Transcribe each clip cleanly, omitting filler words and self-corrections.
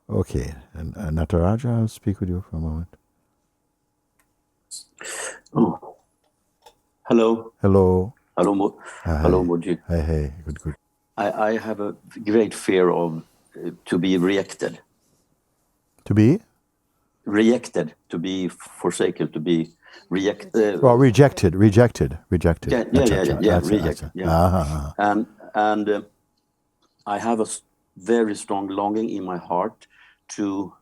Okay, and Nataraja, I'll speak with you for a moment. Oh, hello. Hello. Hello, hello, Mooji. Hey, good. I have a great fear of to be rejected. To be? Rejected, to be forsaken, to be rejected. Well, rejected. Yeah, Acha. rejected. Yeah, and I have a very strong longing in my heart to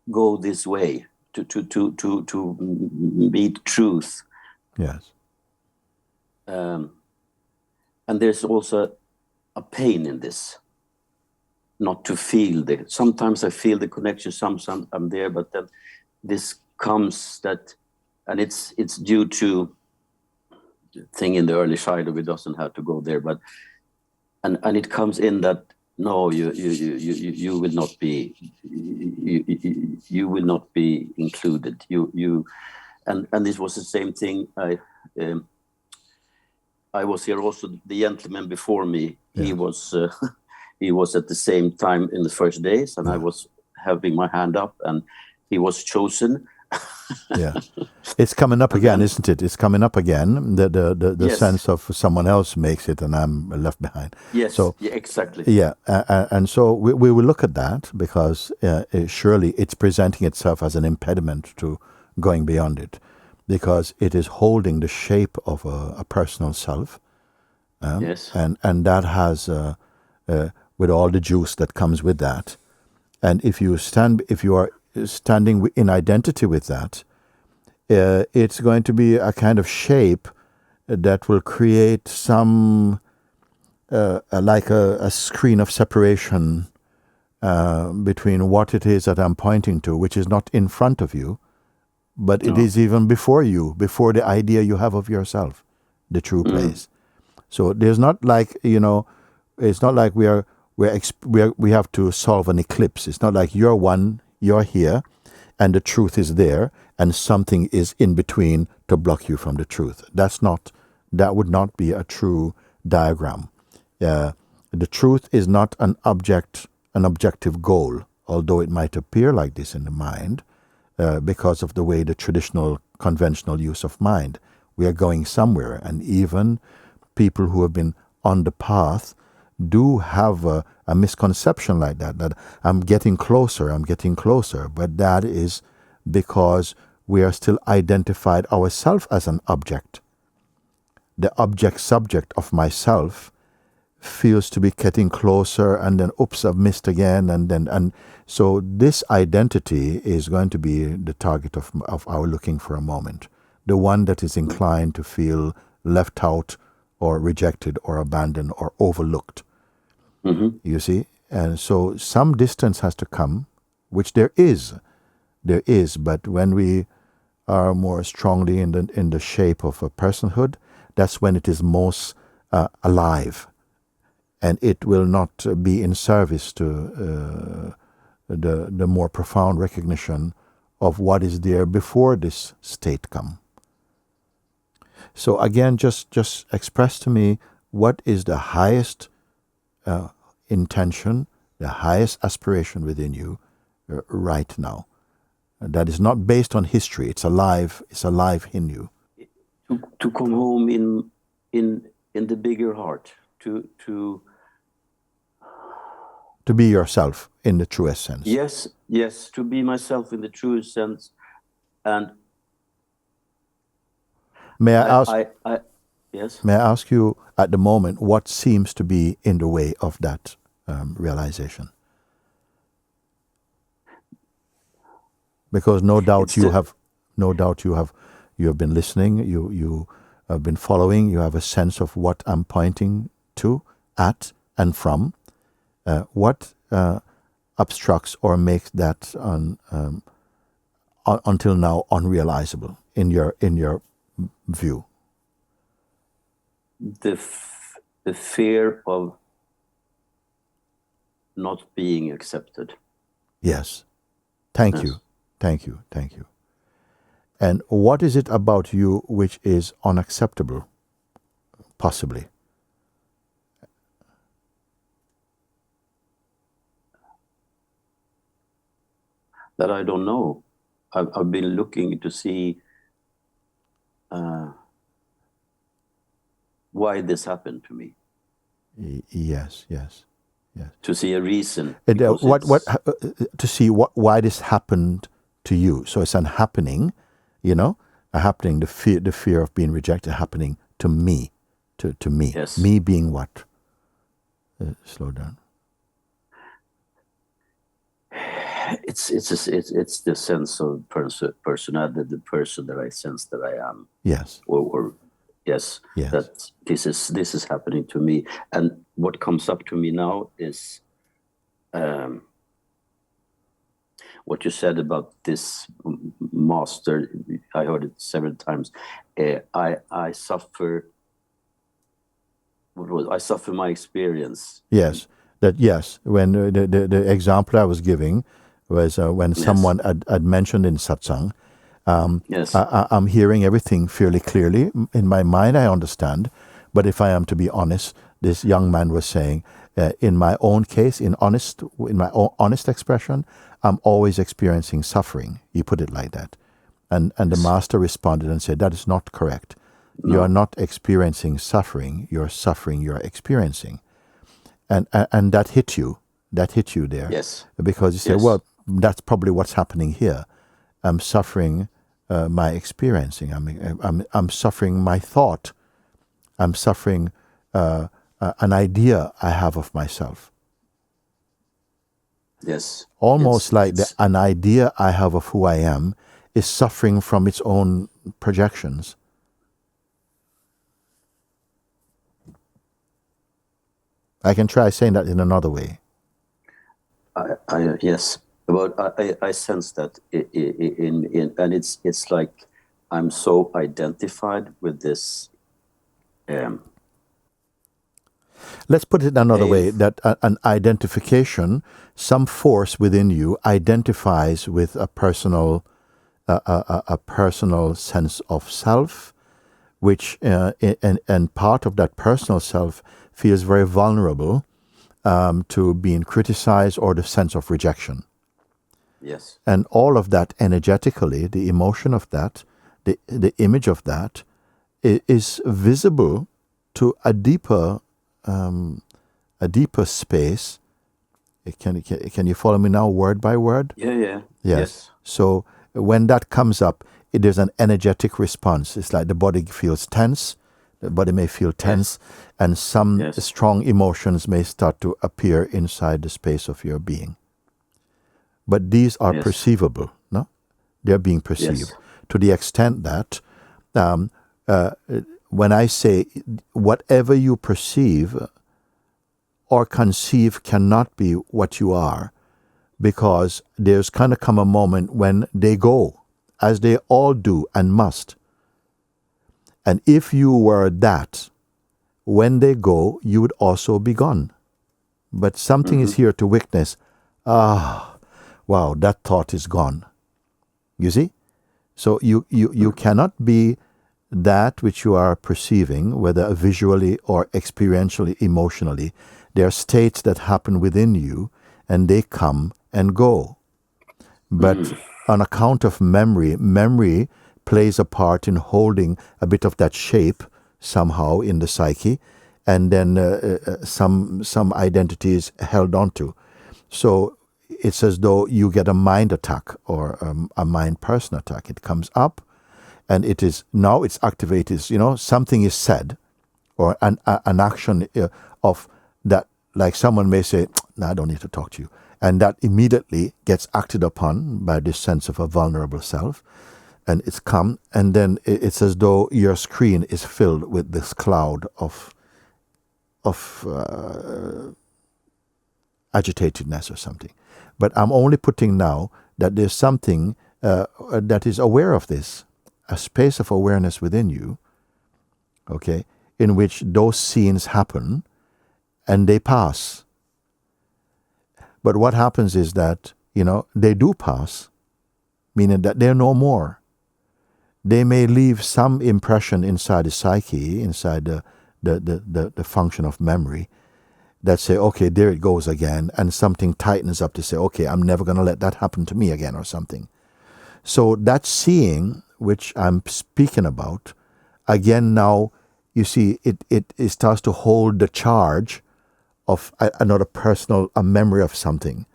go this way, to meet truth. Yes. And there's also a pain in this, not to feel the. Sometimes I feel the connection, sometimes I'm there, but then this comes that, and it's due to thing in the early childhood. We doesn't have to go there, but and it comes in that no, you will not be, you will not be included. And this was the same thing. I was here also. The gentleman before me, Yeah. he was he was at the same time in the first days, and I was having my hand up, and he was chosen. Yeah, it's coming up again, isn't it? It's coming up again. The Yes. sense of someone else makes it, and I'm left behind. Yes. So yeah, exactly. yeah, and so we will look at that because surely it's presenting itself as an impediment to going beyond it, because it is holding the shape of a personal self. Yes. And that has with all the juice that comes with that. And if you are standing in identity with that, it's going to be a kind of shape that will create some like a screen of separation between what it is that I'm pointing to, which is not in front of you, but it is even before you, before the idea you have of yourself, the true place. So there's not like, it's not like we have to solve an eclipse. It's not like you're one, you're here, and the truth is there, and something is in between to block you from the truth. That would not be a true diagram. The truth is not an objective goal, although it might appear like this in the mind, because of the way the traditional, conventional use of mind. We are going somewhere, and even people who have been on the path do have a misconception like that I'm getting closer, but that is because we are still identified ourselves as an object. The object subject of myself feels to be getting closer, and then oops, I've missed again, and so this identity is going to be the target of our looking for a moment, the one that is inclined to feel left out or rejected or abandoned or overlooked. You see, and so some distance has to come, which there is, but when we are more strongly in the shape of a personhood, that's when it is most alive, and it will not be in service to the more profound recognition of what is there before this state come. So again, just express to me what is the highest intention, the highest aspiration within you right now. That is not based on history. It's alive in you. To come home in the bigger heart, to be yourself in the truest sense. Yes, to be myself in the truest sense. And may I ask? Yes. May I ask you at the moment what seems to be in the way of that realization? Because no doubt you have been listening. You have been following. You have a sense of what I'm pointing to, at, and from. What obstructs or makes that until now unrealizable in your view? The fear of not being accepted. Yes. Thank you. And what is it about you which is unacceptable, possibly? that I don't know. I've been looking to see why this happened to me. Yes. To see a reason. And, to see why this happened to you. So it's an happening, a happening. The fear of being rejected happening to me, to me. Yes. Me being what? Slow down. It's the sense of personality, the person that I sense that I am. Yes. Or yes. That this is happening to me, and what comes up to me now is what you said about this master. I heard it several times. I suffer. I suffer my experience. Yes. When the example I was giving was when someone had mentioned in Satsang, I'm hearing everything fairly clearly. In my mind, I understand. But if I am to be honest, this young man was saying, in my own case, in my own honest expression, I'm always experiencing suffering. He put it like that. And the master responded and said, that is not correct. No. You are not experiencing suffering. You're suffering, you're experiencing. And that hit you. That hit you there. Yes. Because you say, well, that's probably what's happening here. I'm suffering my experiencing. I'm suffering my thought. I'm suffering an idea I have of myself. Yes. Almost like an idea I have of who I am is suffering from its own projections. I can try saying that in another way. Yes, but I sense that and it's like I'm so identified with this. Let's put it another way, that an identification, some force within you identifies with a personal sense of self, which and part of that personal self feels very vulnerable to being criticized or the sense of rejection. Yes. And all of that energetically, the emotion of that, the image of that is visible to a deeper space. Can you follow me now, word by word? Yeah. Yes. So when that comes up, there's an energetic response. It's like the body feels tense. The body may feel tense, and some strong emotions may start to appear inside the space of your being. But these are perceivable, no? They're being perceived to the extent that when I say whatever you perceive or conceive cannot be what you are, because there's kind of come a moment when they go, as they all do and must. And if you were that, when they go, you would also be gone. But something is here to witness, wow, that thought is gone. You see? So you cannot be that which you are perceiving, whether visually or experientially, emotionally. There are states that happen within you, and they come and go. But on account of memory plays a part in holding a bit of that shape somehow in the psyche, and then some identity is held onto. So it's as though you get a mind attack or a mind person attack. It comes up, and it's activated. Something is said, or an action of that, like someone may say, "No, I don't need to talk to you," and that immediately gets acted upon by this sense of a vulnerable self. And it's come, and then it's as though your screen is filled with this cloud of agitatedness or something. But I'm only putting now that there's something that is aware of this, a space of awareness within you, okay, in which those scenes happen and they pass. But what happens is that, they do pass, meaning that they're no more. They may leave some impression inside the psyche, inside the function of memory, that say, okay, there it goes again, and something tightens up to say, okay, I'm never going to let that happen to me again or something. So that seeing, which I'm speaking about, again now, you see, it starts to hold the charge of another personal, a memory of something.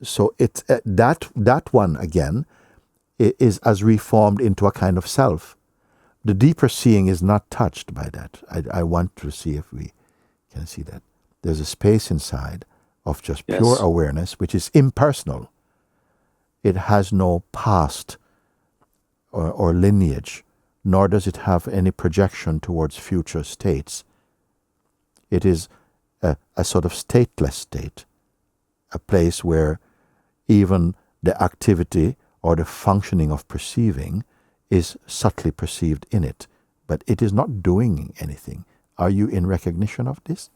So it's that one again is as reformed into a kind of self. The deeper seeing is not touched by that. I want to see if we can see that. There's a space inside of just pure Yes. awareness, which is impersonal. It has no past or lineage, nor does it have any projection towards future states. It is a sort of stateless state, a place where even the activity or the functioning of perceiving is subtly perceived in it, but it is not doing anything. Are you in recognition of this?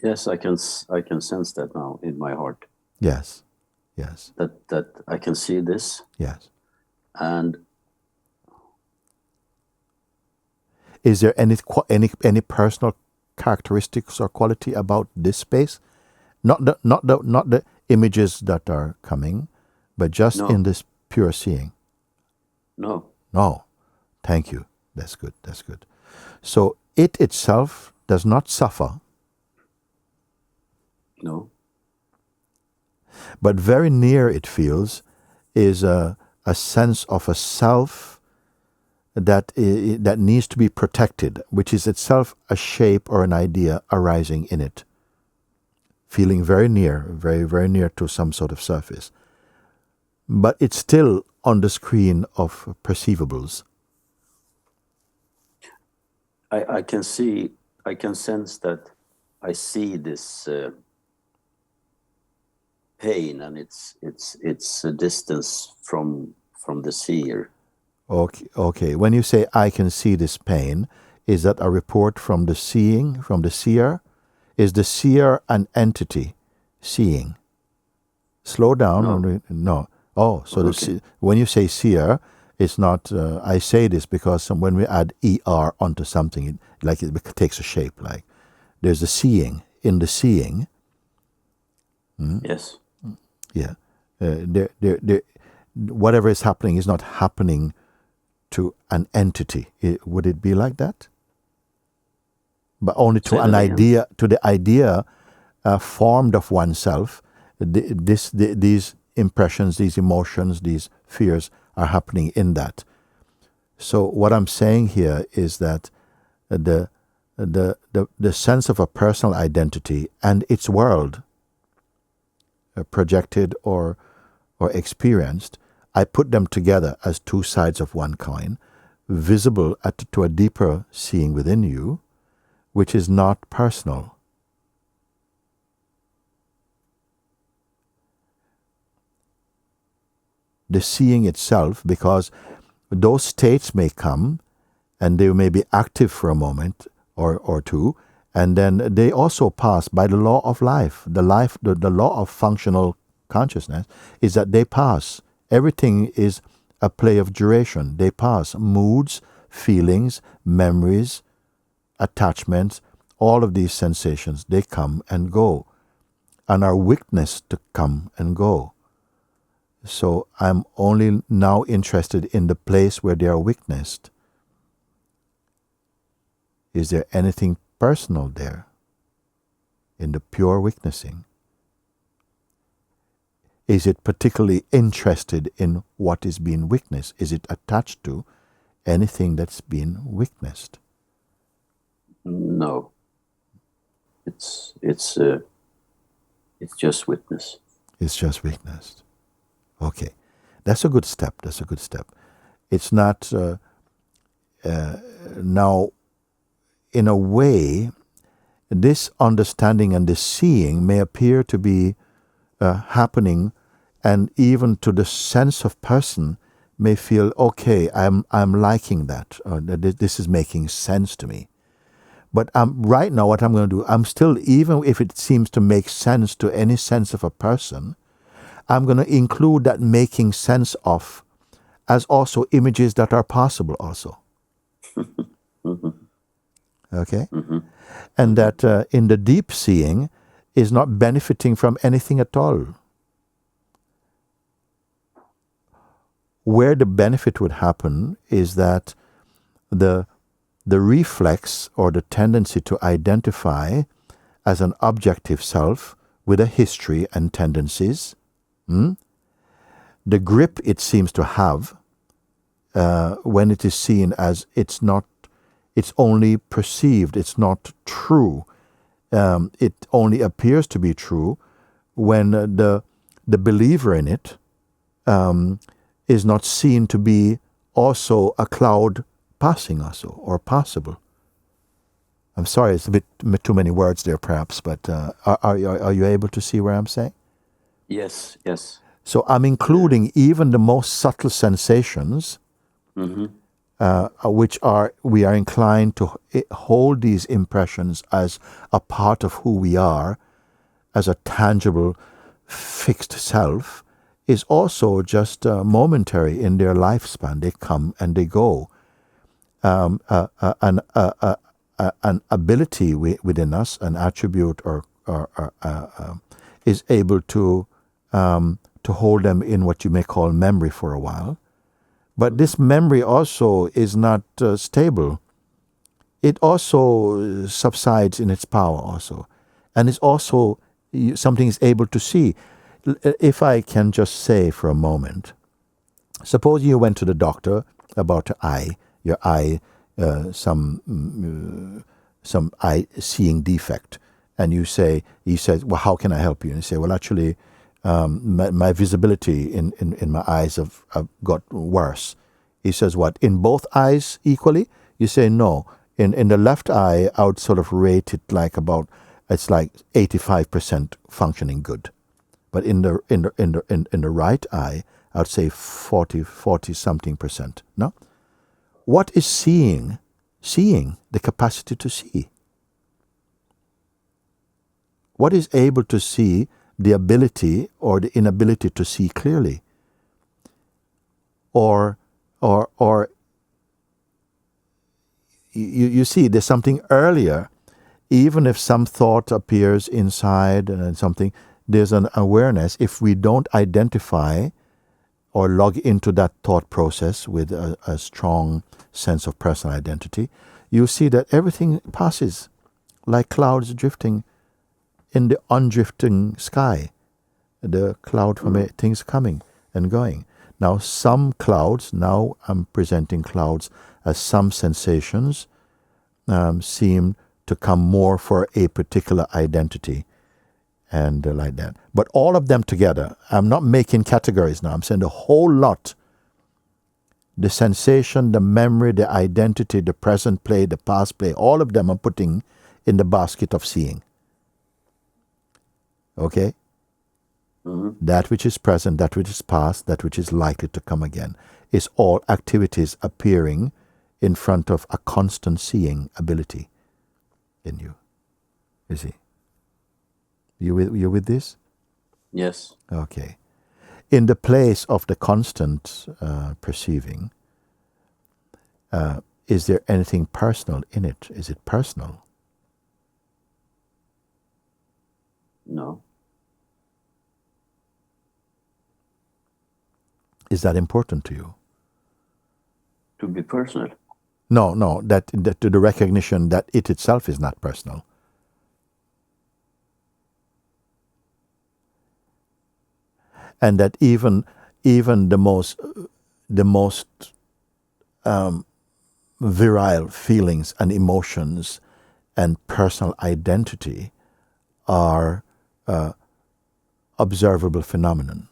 Yes, I can sense that now in my heart. Yes, yes. That I can see this. Yes. And is there any personal characteristics or quality about this space? Not the images that are coming, but just in this pure seeing. No. No. Thank you. That's good. That's good. So it itself does not suffer. No. But very near it feels is a sense of a self that needs to be protected, which is itself a shape or an idea arising in it. Feeling very near, very, very near to some sort of surface. But it's still on the screen of perceivables. I can sense that I see this pain, and it's a distance from the seer. Okay. When you say I can see this pain, is that a report from the seeing, from the seer? Is the seer an entity seeing? Slow down. No. Oh, so okay. When you say seer, it's not, I say this because when we add ER onto something, it takes a shape. Like there's the seeing. In the seeing. Yes. Yeah. Whatever is happening is not happening to an entity. Would it be like that? But only to an idea, to the idea formed of oneself. These impressions, these emotions, these fears are happening in that. So what I'm saying here is that the sense of a personal identity and its world, projected or experienced, I put them together as two sides of one coin, visible to a deeper seeing within you, which is not personal. The seeing itself, because those states may come and they may be active for a moment or two, and then they also pass by the law of life. The law of functional consciousness is that they pass. Everything is a play of duration. They pass. Moods, feelings, memories, attachments, all of these sensations, they come and go and are witnessed to come and go. So I'm only now interested in the place where they are witnessed. Is there anything personal there in the pure witnessing? Is it particularly interested in what is being witnessed? Is it attached to anything that's being witnessed? No. It's just witness. It's just witnessed. Okay, that's a good step. That's a good step. It's not now. In a way, this understanding and this seeing may appear to be happening, and even to the sense of person may feel, okay, I'm liking that, or this is making sense to me. But right now what I'm going to do, I'm still, even if it seems to make sense to any sense of a person, I'm going to include that making sense of as also images that are possible also. Mm-hmm. Okay? And that in the deep seeing is not benefiting from anything at all. Where the benefit would happen is that the reflex or the tendency to identify as an objective self with a history and tendencies, the grip it seems to have when it is seen as it's only perceived, it's not true. It only appears to be true when the believer in it is not seen to be also a cloud passing also, or possible. I'm sorry, it's a bit too many words there perhaps, but are you able to see where I'm saying? Yes, yes. So I'm including even the most subtle sensations, which we are inclined to hold these impressions as a part of who we are, as a tangible, fixed self, is also just momentary in their lifespan. They come and they go. An ability within us, an attribute, or is able to hold them in what you may call memory for a while. But this memory also is not stable. It also subsides in its power also. And it's also something is able to see. If I can just say for a moment, suppose you went to the doctor about your eye, some eye seeing defect, and he says, well, how can I help you? And you say, well, actually, my visibility in my eyes have got worse. He says, what, in both eyes equally? You say, no. In the left eye, I would sort of rate it like it's like 85% functioning good. But in the right eye, I would say 40 something percent. No? What is seeing? Seeing, the capacity to see. What is able to see? The ability or the inability to see clearly. Or you see, there's something earlier. Even if some thought appears inside and something, there's an awareness. If we don't identify or log into that thought process with a strong sense of personal identity, you see that everything passes like clouds drifting in the undrifting sky. The cloud from things coming and going. Now some clouds, now I'm presenting clouds as some sensations seem to come more for a particular identity and like that. But all of them together, I'm not making categories now, I'm saying the whole lot. The sensation, the memory, the identity, the present play, the past play, all of them I'm putting in the basket of seeing. Okay? That which is present, that which is past, that which is likely to come again, is all activities appearing in front of a constant seeing ability in you. You see? You with this? Yes. Okay. In the place of the constant perceiving, is there anything personal in it? Is it personal? No. Is that important to you? To be personal? No, that to the recognition that it itself is not personal. And that even the most virile feelings and emotions and personal identity are observable phenomenon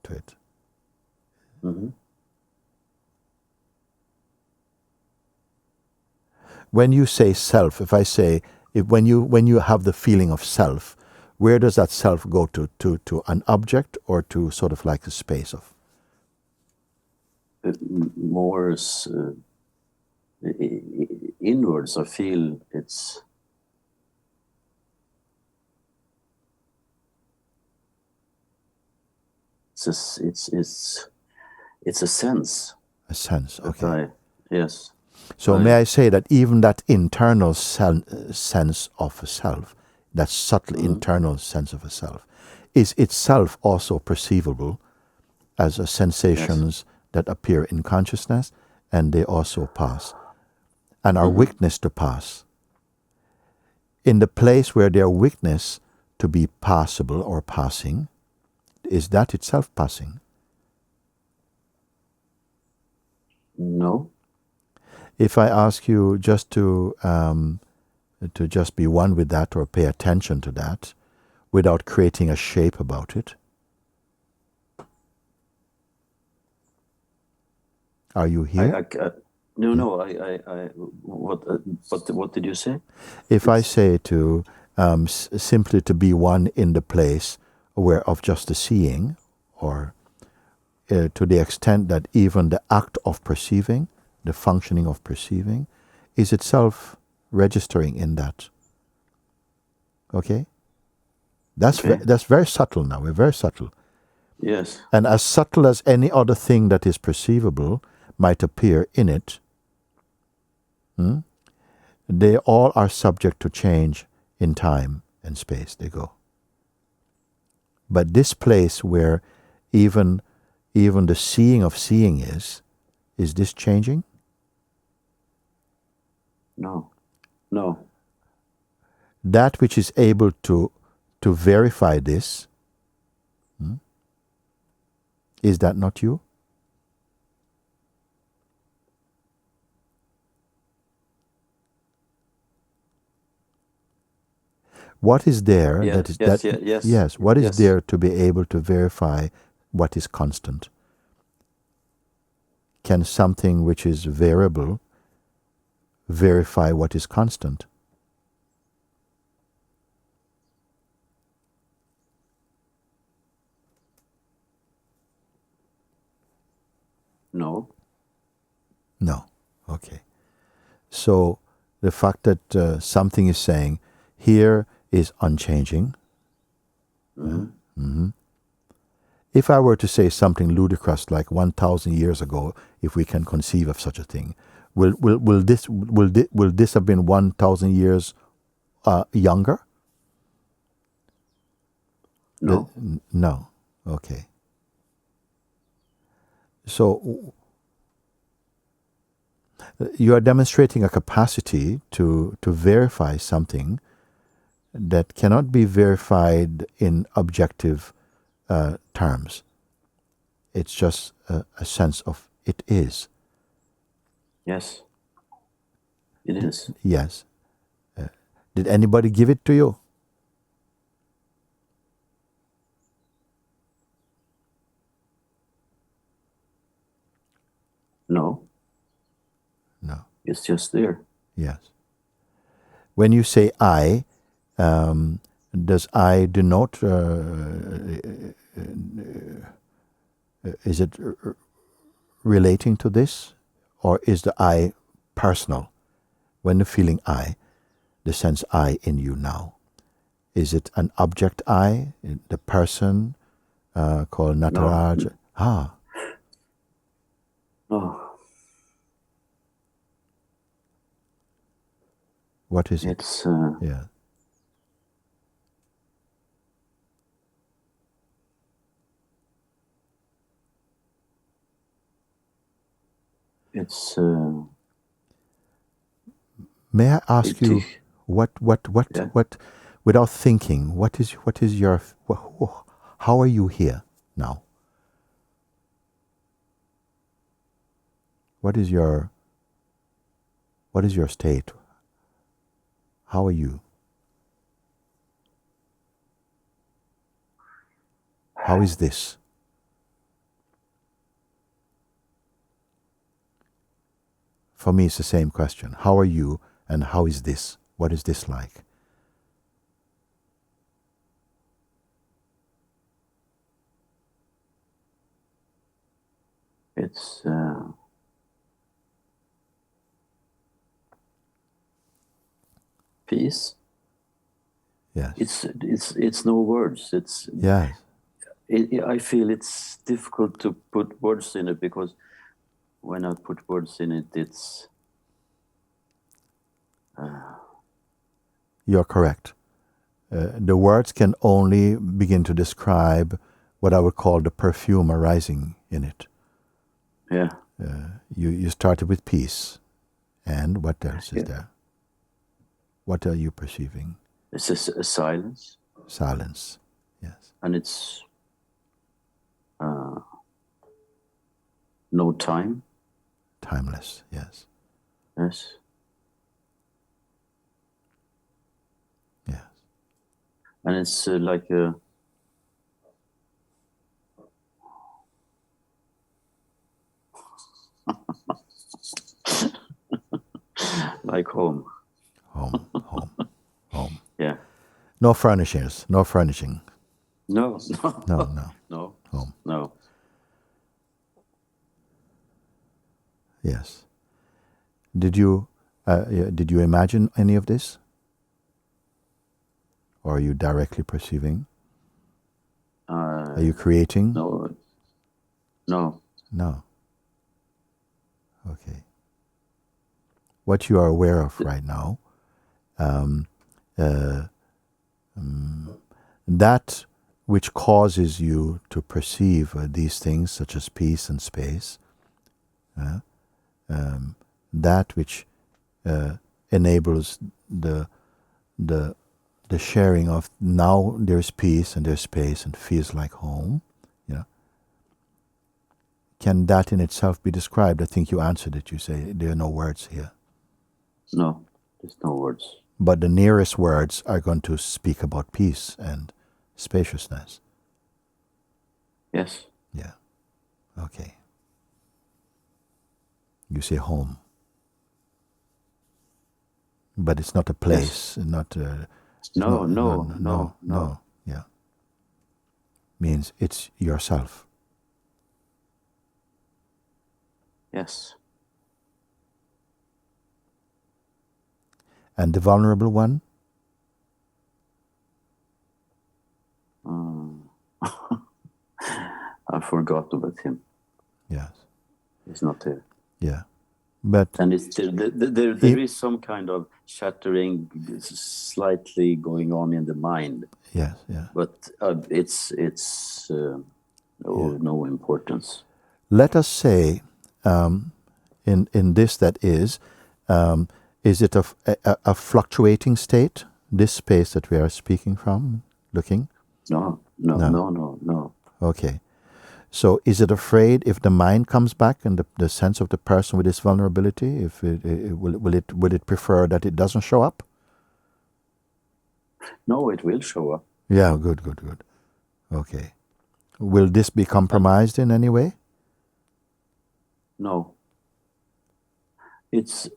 to it. When you say self, when you have the feeling of self, where does that self go to an object or to sort of like a space of? More inwards. I feel it's a sense. A sense, okay. Yes. So may I say that even that internal sense of a self, that subtle internal sense of a self, is itself also perceivable as sensations that appear in consciousness, and they also pass and are witnessed to pass. In the place where they are witnessed to be passable or passing, is that itself passing? No. If I ask you just to just be one with that or pay attention to that without creating a shape about it, are you here? What did you say? If I say to simply to be one in the place where of just the seeing, or to the extent that even the act of perceiving, the functioning of perceiving, is itself registering in that. Okay? That's very subtle now. We're very subtle. Yes. And as subtle as any other thing that is perceivable might appear in it, they all are subject to change in time and space. They go. But this place where even the seeing of seeing is this changing? No. No. That which is able to verify this, is that not you? What is there what is there to be able to verify what is constant? Can something which is variable verify what is constant? No. No. Okay. So the fact that something is saying here is unchanging. If I were to say something ludicrous like 1,000 years ago, if we can conceive of such a thing, will this have been 1,000 years younger? No. No. Okay. So you are demonstrating a capacity to verify something that cannot be verified in objective terms. It's just a sense of it is. Yes. It is. Yes. Did anybody give it to you? No. No. It's just there. Yes. When you say I, does I denote, is it relating to this? Or is the I personal? When you're feeling I, the sense I in you now, is it an object I, the person called Nataraj? No. Ah. Oh. What is it? It's Yeah. it's May I ask you what without thinking, what is your how are you here now? What is your state? How are you? How is this? For me, it's the same question. How are you and how is this? What is this like? it's peace. Yes. It's no words. It's yes. I feel it's difficult to put words in it, because when I put words in it, it's you're correct. The words can only begin to describe what I would call the perfume arising in it. Yeah. You started with peace, and what else is Yeah. there? What are you perceiving? It's a silence, Silence, yes. and it's no time. Timeless, yes. Yes. Yes. And it's like a like home. Home, home, home. Yeah. No furnishings, no furnishing. No. No. No. Home. No. Yes. Did you imagine any of this? Or are you directly perceiving? Are you creating? No. No. No. Okay. What you are aware of right now, that which causes you to perceive these things, such as peace and space, that which enables the sharing of now there's peace and there's space and feels like home, can that in itself be described? I think you answered it. You say there are no words here. No. There's no words. But the nearest words are going to speak about peace and spaciousness. Yes. Yeah. Okay. You say home. But it's not a place, Yes. not a... No. Yeah. Means it's yourself. Yes. And the vulnerable one? I forgot about him. Yes. He's not there. Yeah. But... And it's still, there is some kind of shattering slightly going on in the mind. Yes, yeah. But it's no importance. Let us say, in this that is it a fluctuating state, this space that we are speaking from, looking? No. Okay. So is it afraid if the mind comes back and the sense of the person with this vulnerability, if will it prefer that it doesn't show up? No, it will show up. Yeah, good. Okay. Will this be compromised in any way? No. It's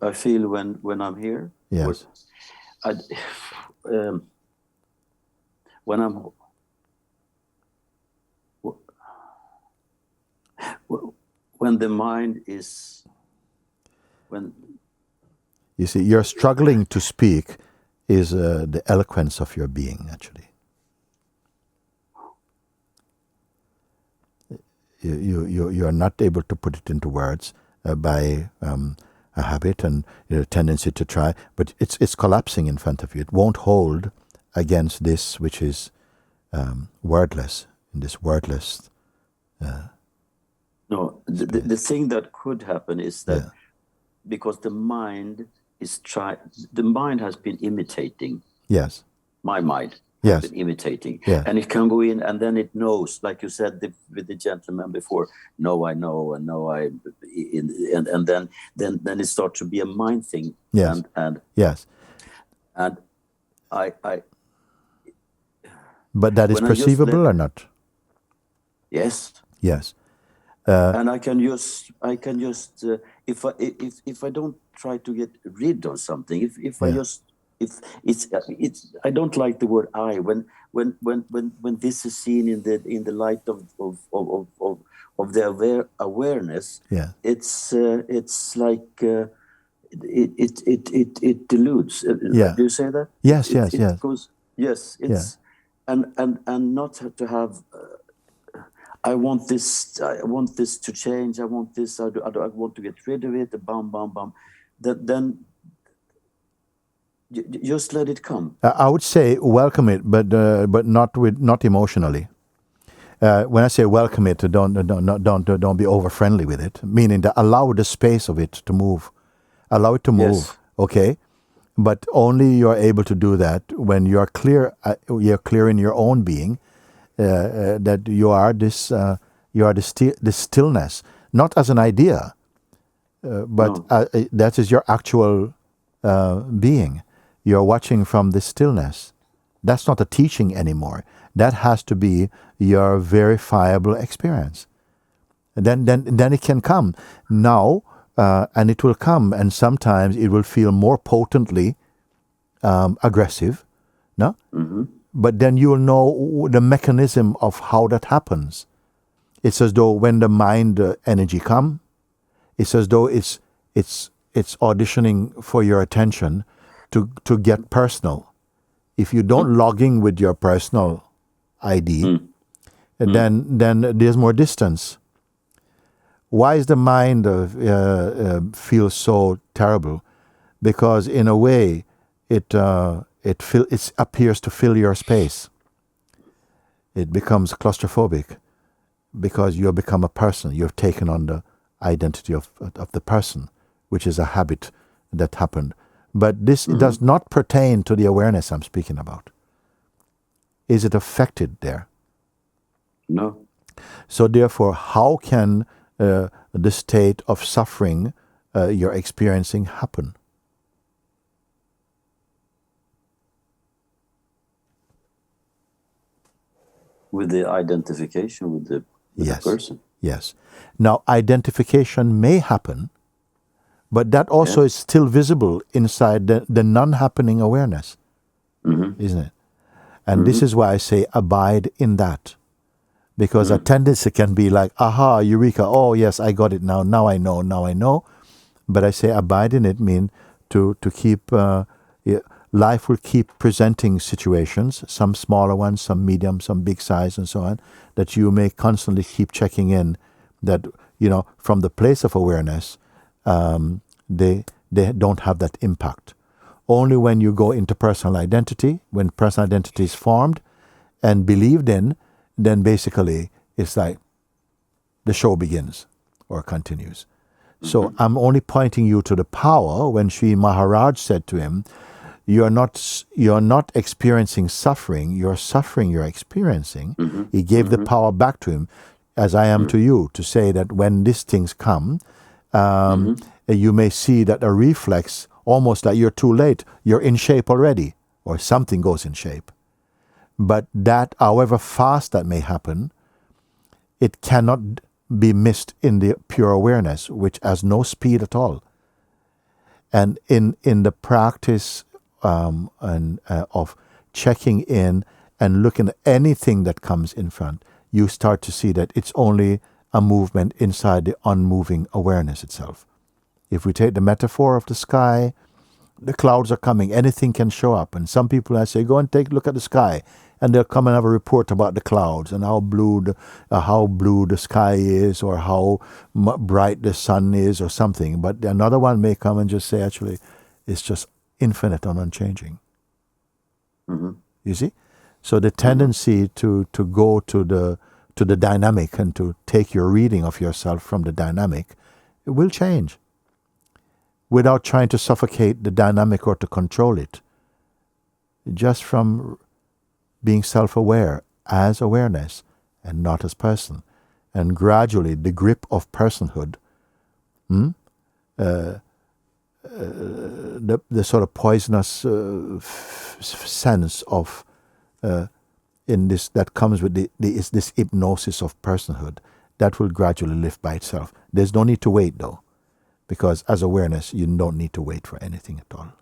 I feel when I'm here. Yes. When I'm when the mind is when you see, you're struggling to speak is the eloquence of your being, actually. You are not able to put it into words by a habit and a tendency to try, but it's collapsing in front of you. It won't hold against this which is wordless, in this wordless. No, the thing that could happen is that because the mind has been imitating. Yes. My mind. Yes. Been imitating. Yeah. And it can go in and then it knows, like you said with the gentleman before, no, I know, and no, and then it starts to be a mind thing. Yes. And yes. And I but that is perceivable or not? Yes. Yes. And I can just if I don't try to get rid of something, if I just if it's I don't like the word I when this is seen in the light of the awareness. Yeah. It's like it deludes. Yeah. Do you say that? Yes. It goes. Yes. It's and not to have. I want this to change. I want this. I want to get rid of it. Bam, bam, bam. Then Just let it come. I would say welcome it, but not emotionally. When I say welcome it, don't be over friendly with it. Meaning that allow the space of it to move, allow it to move. Yes. Okay, but only you are able to do that when you are clear. You're clear in your own being that you are this. You are the stillness, not as an idea, but that is your actual being. You're watching from the stillness. That's not a teaching anymore. That has to be your verifiable experience. Then it can come now, and it will come, and sometimes it will feel more potently aggressive, no? Mm-hmm. But then you'll know the mechanism of how that happens. It's as though when the mind energy come, it's as though it's auditioning for your attention to get personal. If you don't log in with your personal ID, then there's more distance. Why is the mind feel so terrible? Because in a way, it appears to fill your space. It becomes claustrophobic because you have become a person. You have taken on the identity of the person, which is a habit that happened. But this does not pertain to the awareness I'm speaking about. Is it affected there? No. So therefore, how can the state of suffering you're experiencing happen? With the identification with the person. Yes. Now, identification may happen, but that also is still visible inside the non-happening awareness, isn't it? And this is why I say abide in that. Because a tendency can be like, aha, eureka, oh yes, I got it now, now I know. But I say abide in it mean to keep, life will keep presenting situations, some smaller ones, some medium, some big size and so on, that you may constantly keep checking in that, from the place of awareness, they don't have that impact. Only when you go into personal identity, when personal identity is formed and believed in, then basically it's like the show begins or continues. So I'm only pointing you to the power when Sri Maharaj said to him, you're not experiencing suffering, you're suffering you're experiencing. He gave the power back to him, as I am to you, to say that when these things come, you may see that a reflex, almost like you're too late, you're in shape already, or something goes in shape. But that, however fast that may happen, it cannot be missed in the pure awareness, which has no speed at all. And in the practice of checking in and looking at anything that comes in front, you start to see that it's only a movement inside the unmoving awareness itself. If we take the metaphor of the sky, the clouds are coming, anything can show up. And some people, I say, go and take a look at the sky, and they'll come and have a report about the clouds and how blue the sky is, or how bright the sun is, or something. But another one may come and just say, actually, it's just infinite and unchanging. You see? So the tendency to go to the dynamic and to take your reading of yourself from the dynamic, it will change without trying to suffocate the dynamic or to control it. Just from being self-aware as awareness and not as person. And gradually the grip of personhood, the sort of poisonous sense of in this that comes with this hypnosis of personhood, that will gradually lift by itself. There's no need to wait though, because as awareness you don't need to wait for anything at all.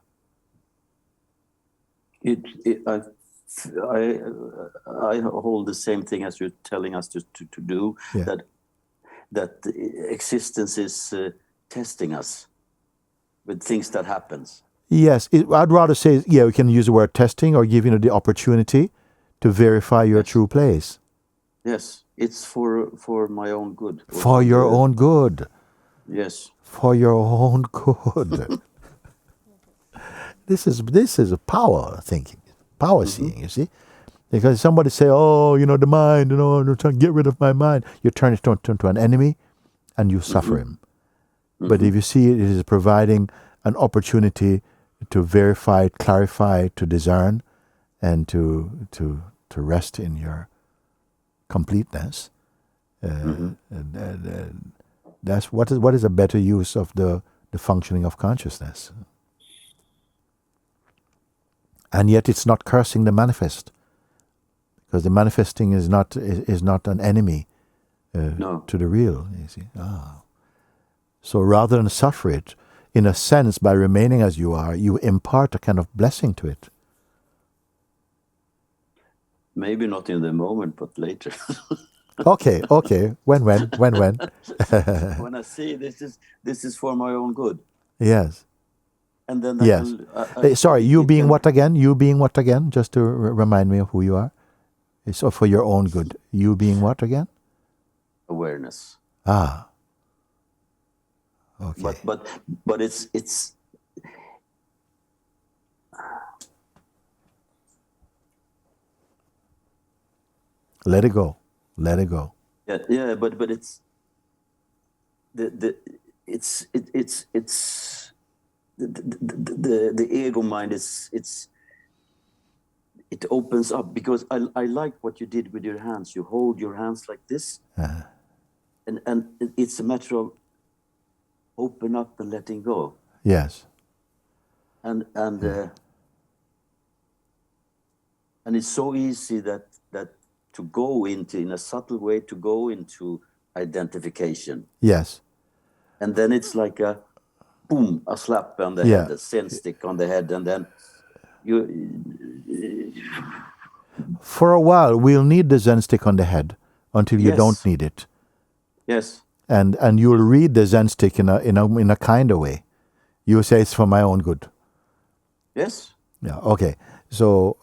I hold the same thing as you're telling us to do. Yeah. That existence is testing us with things that happens. Yes, I'd rather say, we can use the word testing, or giving you the opportunity to verify your true place. Yes, it's for my own good. For your own good. Yes. For your own good. This is a power thinking, power seeing. You see, because somebody say, "Oh, the mind. I'm trying to get rid of my mind." You turn it into an enemy, and you suffer him. But if you see it is providing an opportunity to verify, clarify, to discern, and to rest in your completeness, that's what is a better use of the functioning of consciousness. And yet it's not cursing the manifest, because the manifesting is not an enemy to the real. You see. So rather than suffer it, in a sense, by remaining as you are, you impart a kind of blessing to it. Maybe not in the moment, but later. Okay. When? When I see this is for my own good. Yes. And then yes. Sorry, you being what again? You being what again? Just to remind me of who you are. So for your own good. You being what again? Awareness. Okay. But it's let it go. Yeah, but it's the ego mind it opens up, because I like what you did with your hands. You hold your hands like this, and it's a matter of open up and letting go. Yes. And it's so easy that to go into, in a subtle way, to go into identification. Yes. And then it's like a boom, a slap on the head, a sense stick on the head, and then you. For a while, we'll need the Zen stick on the head until you don't need it. Yes. And you'll read the Zen stick in a kind of way. You say it's for my own good. Yes. Yeah. Okay. So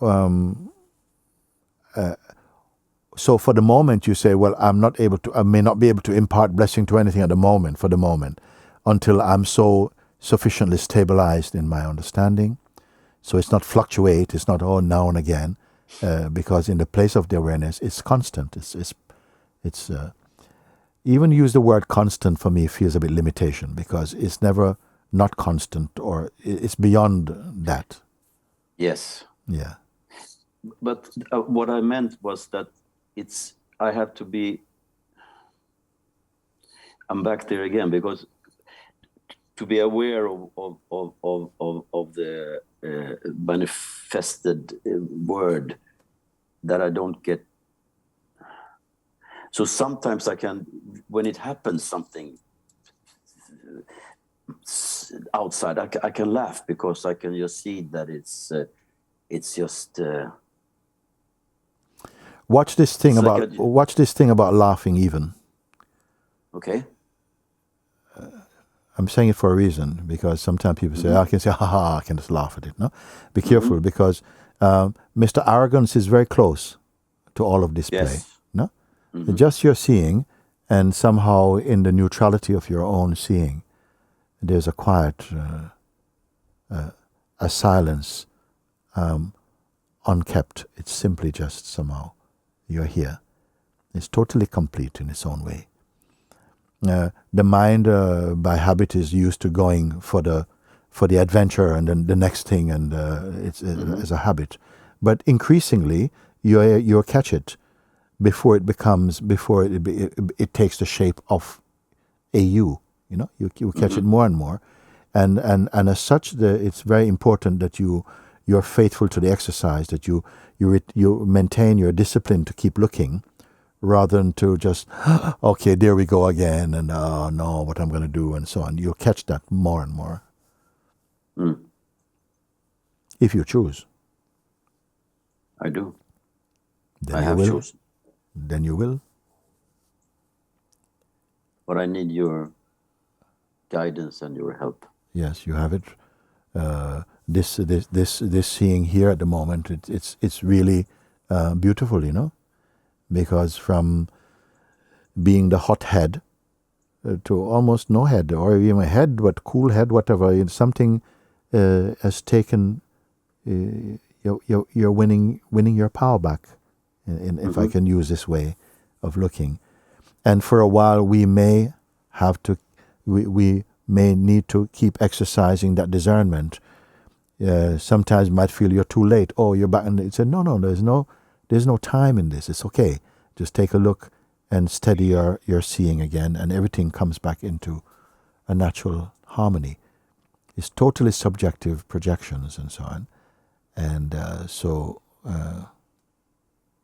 so for the moment, you say, well, I may not be able to impart blessing to anything at the moment, for the moment, until I'm so sufficiently stabilized in my understanding. So it's not fluctuate. It's not now and again, because in the place of the awareness, it's constant. It's even use the word constant for me feels a bit limitation, because it's never not constant, or it's beyond that. Yes. Yeah. But what I meant was that I have to be. I'm back there again, because to be aware of the manifested word that I don't get. So sometimes I can, when it happens something outside, I can laugh, because I can just see that it's just. Watch this thing about laughing even. Okay. I'm saying it for a reason, because sometimes people say, I can say, I can just laugh at it. No? Be careful, because Mr. Arrogance is very close to all of this play. No? Just your seeing, and somehow in the neutrality of your own seeing, there's a quiet, a silence, unkept. It's simply just somehow you're here. It's totally complete in its own way. The mind, by habit, is used to going for the adventure and then the next thing, and it's as a habit. But increasingly, you catch it before it takes the shape of a you. You catch it more and more, and as such, it's very important that you're faithful to the exercise, that you maintain your discipline to keep looking, rather than to just, okay, there we go again, and no, what I'm going to do, and so on. You'll catch that more and more. If you choose. I do. I have chosen. Then you will. But I need your guidance and your help. Yes, you have it. This seeing here at the moment, it's really beautiful, because from being the hot head to almost no head, or even a head, but cool head, whatever, it's something has taken, you're winning your power back, if I can use this way of looking. And for a while we may have to, we may need to keep exercising that discernment. Sometimes you might feel you're too late. Oh, you're back, and it's no, there's no time in this. It's okay. Just take a look and steady your seeing again, and everything comes back into a natural harmony. It's totally subjective projections and so on. And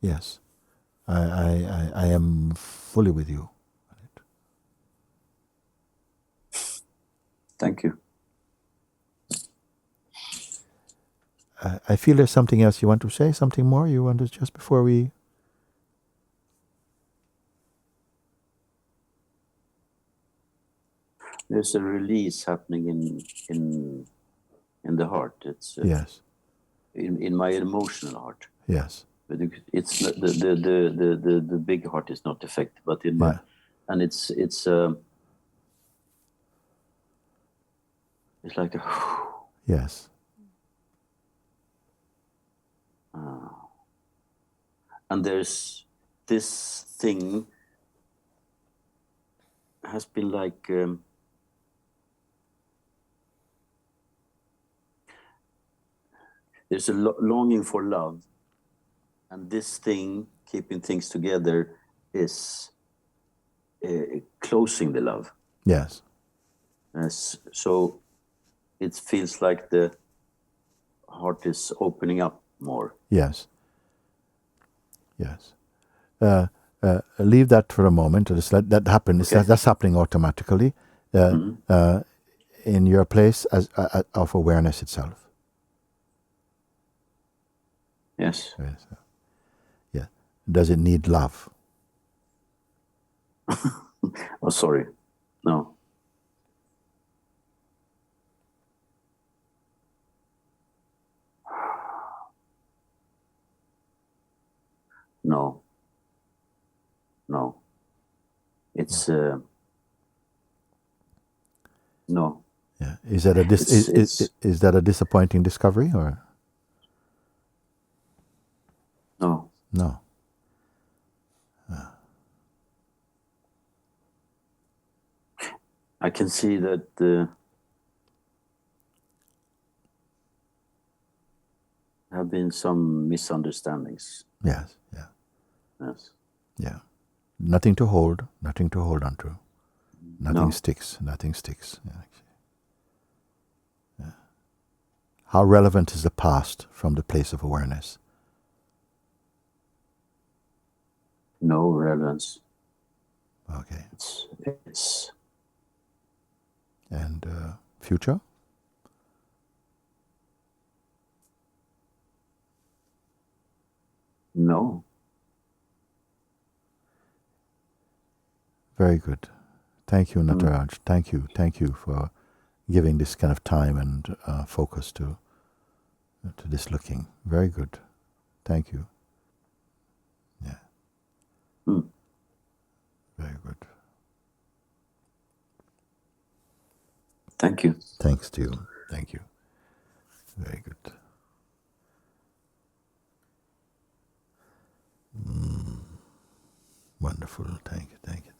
yes, I am fully with you. Thank you. I feel there's something else you want to say, something more you want to, just before we... There's a release happening in the heart. It's Yes. In my emotional heart. Yes. But it's not, the big heart is not affected, but in my, and it's like a yes. And there's this thing has been like there's a longing for love, and this thing keeping things together is closing the love. Yes. So it feels like the heart is opening up more. Yes. Yes. Leave that for a moment. Just let that happen. Okay. That's happening automatically in your place as of awareness itself. Yes. Yes. Yeah. Does it need love? Oh, sorry. No. No. No. It's no. Yeah. Is that is that a disappointing discovery, or? No. No. I can see that have been some misunderstandings. Yes. Yeah. Yes. Yeah. Nothing to hold on to. Nothing No. sticks. Nothing sticks. Yeah. Yeah. How relevant is the past from the place of awareness? No relevance. Okay. It's And future? no. Very good. Thank you, Nataraj. Thank you for giving this kind of time and focus to this looking. Very good. Thank you. Yeah. Very good. Thank you. Thanks to you. Thank you. Very good. Wonderful. Thank you.